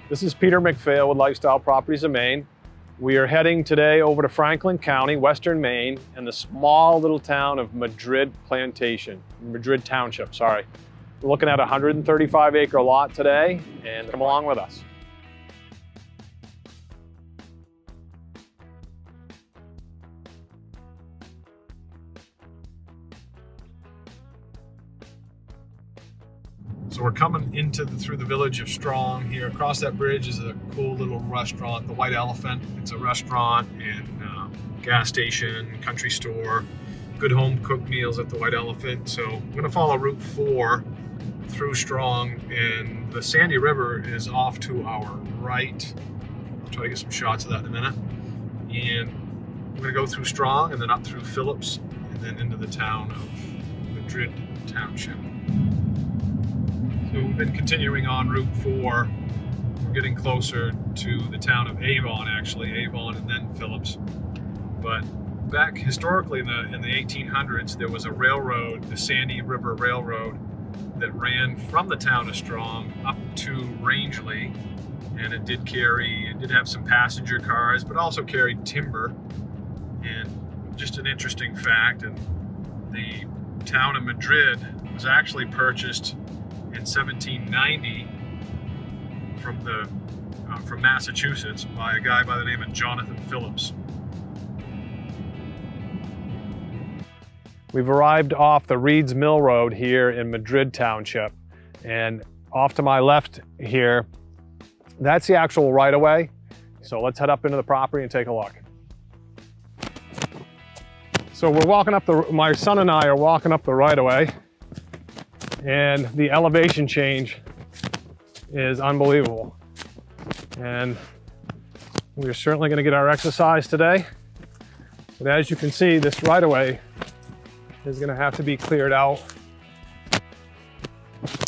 This is Peter McPhail with Lifestyle Properties of Maine. We are heading today over to Franklin County, Western Maine, and the small little town of Madrid Township, sorry. We're looking at a 135-acre lot today, and come along with us. So we're coming through the village of Strong here. Across that bridge is a cool little restaurant, the White Elephant. It's a restaurant and gas station, country store, good home cooked meals at the White Elephant. So I'm gonna follow Route 4 through Strong, and the Sandy River is off to our right. I'll try to get some shots of that in a minute. And we're gonna go through Strong and then up through Phillips and then into the town of Madrid Township. So we've been continuing on Route 4. We're getting closer to the town of Avon, actually, Avon and then Phillips. But back historically in the 1800s, there was a railroad, the Sandy River Railroad, that ran from the town of Strong up to Rangeley. And it did have some passenger cars, but also carried timber. And just an interesting fact, and the town of Madrid was actually purchased in 1790 from Massachusetts by a guy by the name of Jonathan Phillips. We've arrived off the Reed's Mill Road here in Madrid Township, and off to my left here, that's the actual right-of-way. So let's head up into the property and take a look. So we're walking up my son and I are walking up the right-of-way, and the elevation change is unbelievable. And we're certainly gonna get our exercise today. But as you can see, this right-of-way is gonna have to be cleared out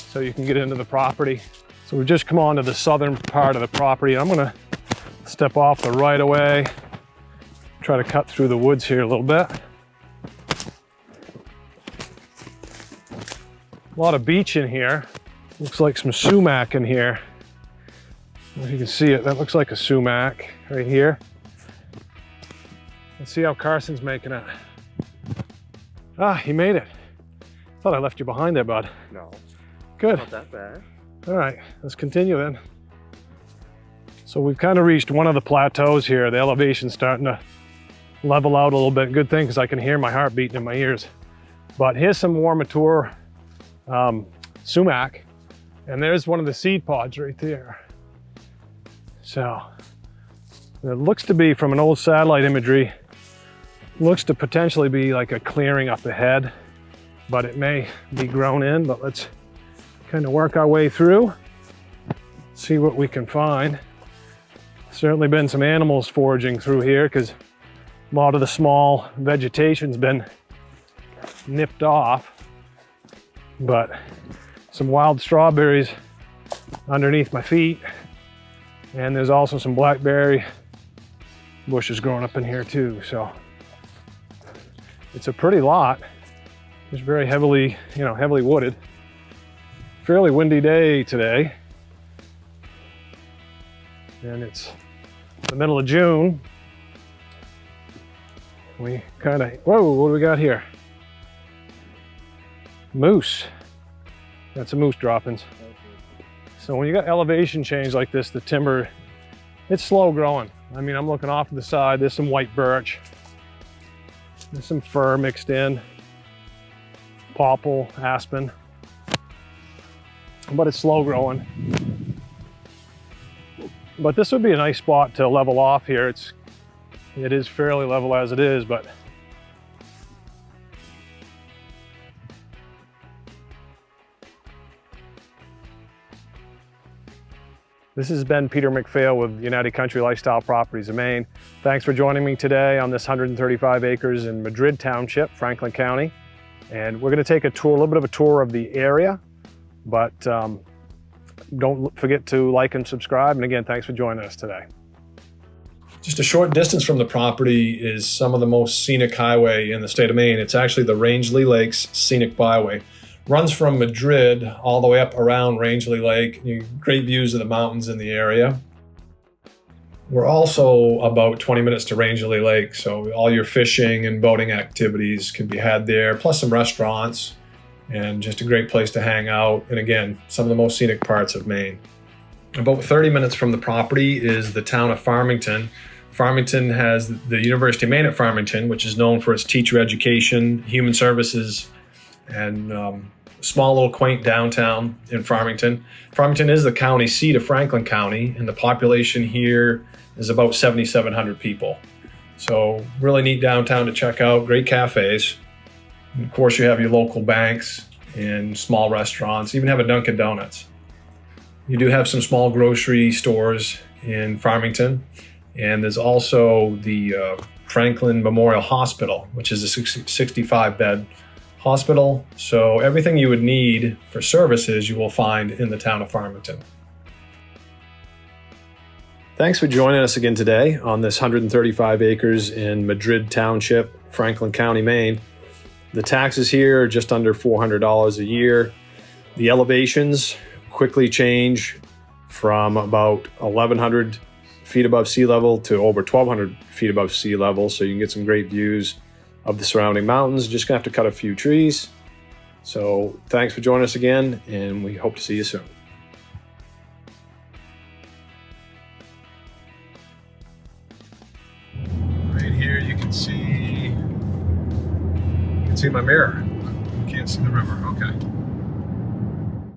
so you can get into the property. So we've just come on to the southern part of the property. I'm gonna step off the right-of-way, try to cut through the woods here a little bit. A lot of beech in here. Looks like some sumac in here. If you can see it, that looks like a sumac right here. Let's see how Carson's making it. Ah, he made it. Thought I left you behind there, bud. No. Good. Not that bad. All right, let's continue then. So we've kind of reached one of the plateaus here. The elevation's starting to level out a little bit. Good thing, because I can hear my heart beating in my ears. But here's some more mature sumac, and there's one of the seed pods right there. So it looks to be, from an old satellite imagery, looks to potentially be like a clearing up ahead, but it may be grown in. But let's kind of work our way through, see what we can find. Certainly been some animals foraging through here, because a lot of the small vegetation's been nipped off. But some wild strawberries underneath my feet, and there's also some blackberry bushes growing up in here too. So it's a pretty lot. It's very heavily wooded. Fairly windy day today, and it's the middle of June. We kind of, whoa, what do we got here? Moose. Got some moose droppings. So when you got elevation change like this, the timber, it's slow growing. I mean, I'm looking off to the side, there's some white birch. There's some fir mixed in, popple, aspen. But it's slow growing. But this would be a nice spot to level off here. It is fairly level as it is, but this has been Peter McPhail with United Country Lifestyle Properties of Maine. Thanks for joining me today on this 135 acres in Madrid Township, Franklin County. And we're gonna take a little bit of a tour of the area, but don't forget to like and subscribe. And again, thanks for joining us today. Just a short distance from the property is some of the most scenic highway in the state of Maine. It's actually the Rangeley Lake's Scenic Byway. Runs from Madrid all the way up around Rangeley Lake. Great views of the mountains in the area. We're also about 20 minutes to Rangeley Lake, so all your fishing and boating activities can be had there, plus some restaurants, and just a great place to hang out. And again, some of the most scenic parts of Maine. About 30 minutes from the property is the town of Farmington. Farmington has the University of Maine at Farmington, which is known for its teacher education, human services, and small little quaint downtown in Farmington. Farmington is the county seat of Franklin County, and the population here is about 7,700 people. So really neat downtown to check out, great cafes. And of course, you have your local banks and small restaurants, even have a Dunkin' Donuts. You do have some small grocery stores in Farmington, and there's also the Franklin Memorial Hospital, which is a 65-bed hospital. So everything you would need for services you will find in the town of Farmington. Thanks for joining us again today on this 135 acres in Madrid Township, Franklin County, Maine. The taxes here are just under $400 a year. The elevations quickly change from about 1,100 feet above sea level to over 1,200 feet above sea level, so you can get some great views of the surrounding mountains. Just gonna have to cut a few trees. So thanks for joining us again, and we hope to see you soon. Right here you can see my mirror. You can't see the river. Okay.